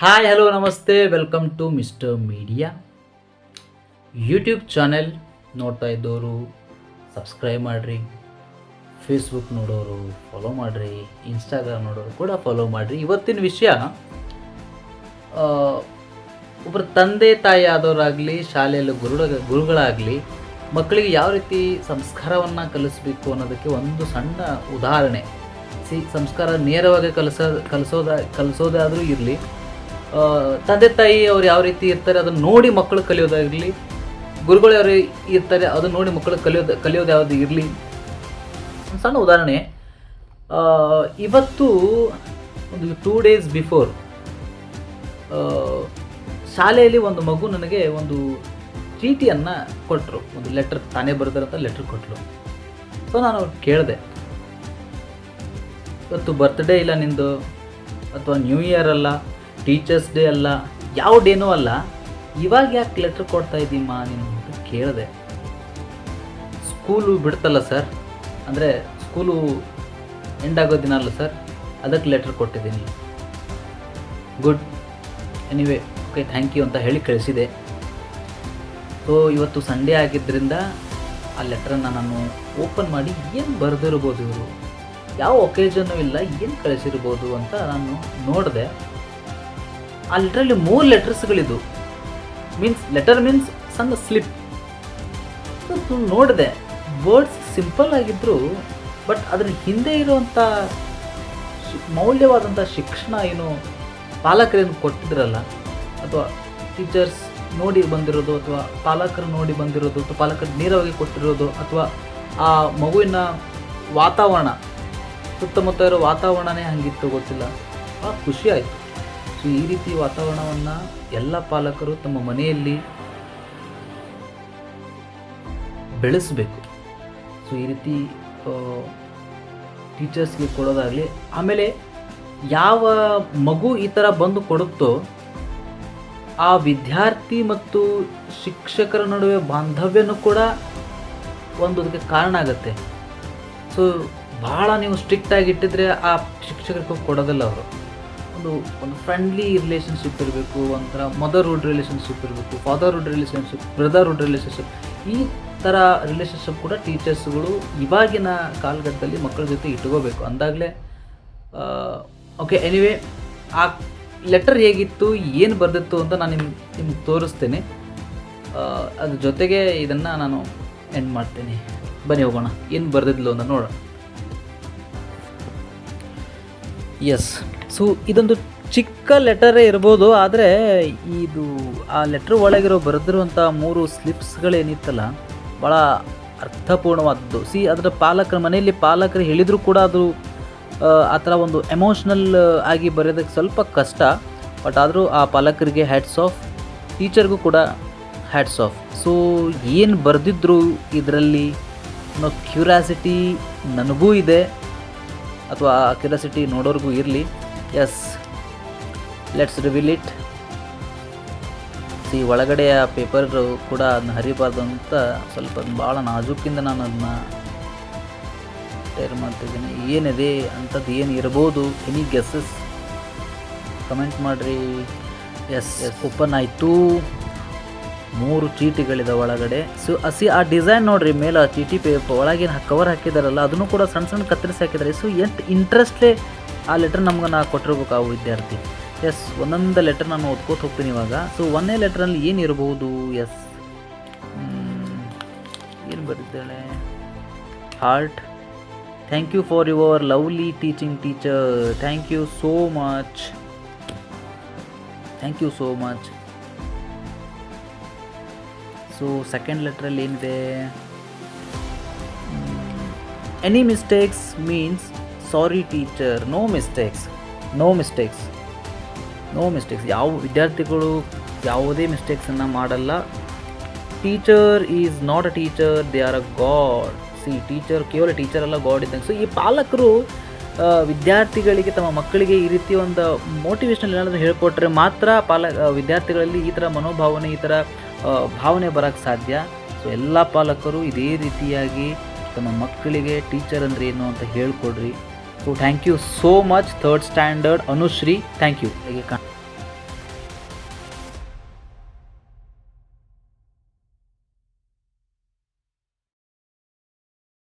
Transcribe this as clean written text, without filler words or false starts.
Hi hello ನಮಸ್ತೆ, welcome to mister media YouTube channel. ನೋಡ್ತಾ ಇದ್ದವರು ಸಬ್ಸ್ಕ್ರೈಬ್ ಮಾಡಿರಿ, ಫೇಸ್ಬುಕ್ ನೋಡೋರು ಫಾಲೋ ಮಾಡಿರಿ, ಇನ್ಸ್ಟಾಗ್ರಾಮ್ ನೋಡೋರು ಕೂಡ ಫಾಲೋ ಮಾಡಿರಿ. ಇವತ್ತಿನ ವಿಷಯ ಒಬ್ಬರು ತಂದೆ ತಾಯಿ ಆದವರಾಗಲಿ, ಶಾಲೆಯಲ್ಲಿ ಗುರುಗಳಾಗಲಿ ಮಕ್ಕಳಿಗೆ ಯಾವ ರೀತಿ ಸಂಸ್ಕಾರವನ್ನು ಕಲಿಸಬೇಕು ಅನ್ನೋದಕ್ಕೆ ಒಂದು ಸಣ್ಣ ಉದಾಹರಣೆ. ಸಂಸ್ಕಾರ ನೇರವಾಗಿ ಕಲಿಸೋದಾದರೂ ಇರಲಿ, ತಂದೆ ತಾಯಿ ಅವ್ರು ಯಾವ ರೀತಿ ಇರ್ತಾರೆ ಅದನ್ನು ನೋಡಿ ಮಕ್ಕಳು ಕಲಿಯೋದಾಗಿರಲಿ, ಗುರುಗಳು ಯಾವ ಇರ್ತಾರೆ ಅದನ್ನು ನೋಡಿ ಮಕ್ಕಳು ಕಲಿಯೋದು ಯಾವುದು ಇರಲಿ. ಒಂದು ಸಣ್ಣ ಉದಾಹರಣೆ. ಇವತ್ತು ಒಂದು 2 days ಬಿಫೋರ್ ಶಾಲೆಯಲ್ಲಿ ಒಂದು ಮಗು ನನಗೆ ಒಂದು ಚೀಟಿಯನ್ನು ಕೊಟ್ಟರು, ಒಂದು ಲೆಟರ್, ತಾನೇ ಬರೆದಿರೋಂಥ ಲೆಟ್ರ್ ಕೊಟ್ಟರು. ಸೊ ನಾನು ಕೇಳಿದೆ, ಇವತ್ತು ಬರ್ತ್ಡೇ ಇಲ್ಲ ನಿಂದು, ಅಥವಾ ನ್ಯೂ ಇಯರ್ ಅಲ್ಲ, ಟೀಚರ್ಸ್ ಡೇ ಅಲ್ಲ, ಯಾವ ಡೇನೂ ಅಲ್ಲ, ಇವಾಗ ಯಾಕೆ ಲೆಟ್ರ್ ಕೊಡ್ತಾ ಇದ್ದೀಮ್ಮ ನೀನು ಅಂತ ಕೇಳಿದೆ. ಸ್ಕೂಲು ಬಿಡ್ತಲ್ಲ ಸರ್, ಅಂದರೆ ಸ್ಕೂಲು ಎಂಡ್ ಆಗೋ ದಿನ ಅಲ್ಲ ಸರ್, ಅದಕ್ಕೆ ಲೆಟ್ರ್ ಕೊಟ್ಟಿದ್ದೀನಿ. Good, anyway okay thank you ಅಂತ ಹೇಳಿ ಕಳಿಸಿದೆ. ಸೊ ಇವತ್ತು ಸಂಡೇ ಆಗಿದ್ದರಿಂದ ಆ ಲೆಟ್ರನ್ನು ನಾನು ಓಪನ್ ಮಾಡಿ ಏನು ಬರೆದಿರ್ಬೋದು ಇವರು, ಯಾವ ಒಕೇಜನ್ನು ಇಲ್ಲ, ಏನು ಕಳಿಸಿರ್ಬೋದು ಅಂತ ನಾನು ನೋಡಿದೆ. ಆ ಲೆಟ್ರಲ್ಲಿ 3 ಲೆಟರ್ಸ್ಗಳಿದ್ದು, ಲೆಟರ್ ಮೀನ್ಸ್ ಸಣ್ಣ ಸ್ಲಿಪ್. ನೋಡಿದೆ, ವರ್ಡ್ಸ್ ಸಿಂಪಲ್ ಆಗಿದ್ದರು, ಬಟ್ ಅದ್ರ ಹಿಂದೆ ಇರುವಂಥ ಮೌಲ್ಯವಾದಂಥ ಶಿಕ್ಷಣ ಏನು ಪಾಲಕರೇನು ಕೊಟ್ಟಿದ್ರಲ್ಲ, ಅಥವಾ ಟೀಚರ್ಸ್ ನೋಡಿ ಬಂದಿರೋದು, ಅಥವಾ ಪಾಲಕರು ನೋಡಿ ಬಂದಿರೋದು, ಅಥವಾ ಪಾಲಕರು ನೇರವಾಗಿ ಕೊಟ್ಟಿರೋದು, ಅಥವಾ ಆ ಮಗುವಿನ ವಾತಾವರಣ, ಸುತ್ತಮುತ್ತ ಇರೋ ವಾತಾವರಣನೇ ಹಂಗಿತ್ತು ಗೊತ್ತಿಲ್ಲ, ಭಾಳ ಖುಷಿ ಆಯಿತು. ಸೊ ಈ ರೀತಿ ವಾತಾವರಣವನ್ನು ಎಲ್ಲ ಪಾಲಕರು ತಮ್ಮ ಮನೆಯಲ್ಲಿ ಬೆಳೆಸಬೇಕು. ಸೊ ಈ ರೀತಿ ಟೀಚರ್ಸ್ಗೆ ಕೊಡೋದಾಗಲಿ, ಆಮೇಲೆ ಯಾವ ಮಗು ಈ ಥರ ಬಂದು ಕೊಡುತ್ತೋ ಆ ವಿದ್ಯಾರ್ಥಿ ಮತ್ತು ಶಿಕ್ಷಕರ ನಡುವೆ ಬಾಂಧವ್ಯನೂ ಕೂಡ ಒಂದು ಅದಕ್ಕೆ ಕಾರಣ ಆಗುತ್ತೆ. ಸೊ ಭಾಳ ನೀವು ಸ್ಟ್ರಿಕ್ಟಾಗಿ ಇಟ್ಟಿದ್ರೆ ಆ ಶಿಕ್ಷಕರಿಗೆ ಕೊಡೋದಿಲ್ಲ. ಅವರು ಒಂದು ಫ್ರೆಂಡ್ಲಿ ರಿಲೇಷನ್ಶಿಪ್ ಇರಬೇಕು, ಒಂಥರ ಮದರ್ಹುಡ್ ರಿಲೇಷನ್ಶಿಪ್ ಇರಬೇಕು, ಫಾದರ್ಹುಡ್ ರಿಲೇಷನ್ಶಿಪ್, ಬ್ರದರ್ಹುಡ್ ರಿಲೇಷನ್ಶಿಪ್, ಈ ಥರ ರಿಲೇಷನ್ಶಿಪ್ ಕೂಡ ಟೀಚರ್ಸ್ಗಳು ಇವಾಗಿನ ಕಾಲಘಟ್ಟದಲ್ಲಿ ಮಕ್ಕಳ ಜೊತೆ ಇಟ್ಕೋಬೇಕು. ಅಂದಾಗಲೇ ಓಕೆ. ಎನಿವೇ, ಆ ಲೆಟರ್ ಹೇಗಿತ್ತು, ಏನು ಬರೆದಿತ್ತು ಅಂತ ನಾನು ನಿಮ್ಗೆ ತೋರಿಸ್ತೇನೆ. ಅದ್ರ ಜೊತೆಗೆ ಇದನ್ನು ನಾನು ಎಂಡ್ ಮಾಡ್ತೇನೆ. ಬನ್ನಿ ಹೋಗೋಣ, ಏನು ಬರೆದಿದ್ಲು ಅಂತ ನೋಡೋಣ. ಎಸ್, ಸೊ ಇದೊಂದು ಚಿಕ್ಕ ಲೆಟರೇ ಇರ್ಬೋದು, ಆದರೆ ಇದು ಆ ಲೆಟ್ರ್ ಒಳಗಿರೋ ಬರೆದಿರುವಂಥ 3 ಸ್ಲಿಪ್ಸ್ಗಳೇನಿತ್ತಲ್ಲ ಭಾಳ ಅರ್ಥಪೂರ್ಣವಾದದ್ದು. ಅದರ ಮನೆಯಲ್ಲಿ ಪಾಲಕರು ಹೇಳಿದರೂ ಕೂಡ ಅದು ಆ ಥರ ಒಂದು ಎಮೋಷ್ನಲ್ ಆಗಿ ಬರೆಯೋದಕ್ಕೆ ಸ್ವಲ್ಪ ಕಷ್ಟ. ಬಟ್ ಆದರೂ ಆ ಪಾಲಕರಿಗೆ ಹ್ಯಾಟ್ಸ್ ಆಫ್, ಟೀಚರ್ಗೂ ಕೂಡ ಹ್ಯಾಟ್ಸ್ ಆಫ್. ಸೊ ಏನು ಬರೆದಿದ್ರು ಇದರಲ್ಲಿ ಅನ್ನೋ ಕ್ಯೂರಿಯಾಸಿಟಿ ನನಗೂ ಇದೆ, ಅಥವಾ ಆ ಕ್ಯೂರಿಯಾಸಿಟಿ ನೋಡೋರಿಗೂ ಇರಲಿ. Yes, let's reveal it. ಒಳಗಡೆಯ ಪೇಪರ್ ಕೂಡ ಅದನ್ನ ಹರಿಬಾರ್ದು ಅಂತ ಸ್ವಲ್ಪ ಭಾಳ ನಾಜೂಕಿಂದ ನಾನು ಅದನ್ನ ಟೇರ್ ಮಾಡ್ತಿದ್ದೀನಿ. ಏನಿದೆ ಅಂಥದ್ದು ಏನು ಇರ್ಬೋದು? Any guesses? ಕಮೆಂಟ್ ಮಾಡಿರಿ. ಎಸ್, ಓಪನ್ ಆಯಿತು. 3 ಚೀಟಿಗಳಿದೆ ಒಳಗಡೆ. ಸೊ ಆ ಡಿಸೈನ್ ನೋಡಿರಿ, ಮೇಲೆ ಆ ಚೀಟಿ ಒಳಗೇನು ಕವರ್ ಹಾಕಿದಾರಲ್ಲ ಅದನ್ನು ಕೂಡ ಸಣ್ಣ ಸಣ್ಣ ಕತ್ತರಿಸಿ ಹಾಕಿದ್ದಾರೆ. ಸೊ ಎಷ್ಟು ಇಂಟ್ರೆಸ್ಟ್ಲೇ ಆ ಲೆಟರ್ ನಮ್ಗೆ ನಾ ಕೊಟ್ಟಿರ್ಬೇಕು ಆ ವಿದ್ಯಾರ್ಥಿ. ಎಸ್, ಒಂದೊಂದು ಲೆಟರ್ ನಾನು ಓದ್ಕೋತ ಹೋಗ್ತೀನಿ ಇವಾಗ. ಸೊ 1ನೇ ಲೆಟ್ರಲ್ಲಿ ಏನು ಇರ್ಬೋದು? ಎಸ್, ಏನು ಬರೀತಾಳೆ? Heart. Thank you for your lovely teaching teacher. Thank you so much, thank you so much. So second ಲೆಟ್ರಲ್ಲಿ ಏನಿದೆ? Any mistakes means sorry teacher. No mistakes, no mistakes, no mistakes. ಯಾವ ವಿದ್ಯಾರ್ಥಿಗಳು ಯಾವುದೇ ಮಿಸ್ಟೇಕ್ಸನ್ನು ಮಾಡಲ್ಲ. Teacher is not a teacher, they are a god. Teacher ಕೇವಲ teacher ಅಲ್ಲ, god ಇದ್ದಂಗೆ. ಸೊ ಈ ಪಾಲಕರು ವಿದ್ಯಾರ್ಥಿಗಳಿಗೆ, ತಮ್ಮ ಮಕ್ಕಳಿಗೆ ಈ ರೀತಿ ಒಂದು ಮೋಟಿವೇಶನಲ್ ಏನಾದರೂ ಹೇಳ್ಕೊಟ್ರೆ ಮಾತ್ರ ವಿದ್ಯಾರ್ಥಿಗಳಲ್ಲಿ ಈ ಥರ ಮನೋಭಾವನೆ, ಈ ಥರ ಭಾವನೆ ಬರೋಕ್ಕೆ ಸಾಧ್ಯ. ಸೊ ಎಲ್ಲ ಪಾಲಕರು ಇದೇ ರೀತಿಯಾಗಿ ತಮ್ಮ ಮಕ್ಕಳಿಗೆ ಟೀಚರ್ ಅಂದರೆ ಏನು ಅಂತ ಹೇಳ್ಕೊಡ್ರಿ. So thank you so much. 3rd standard Anushree, thank you.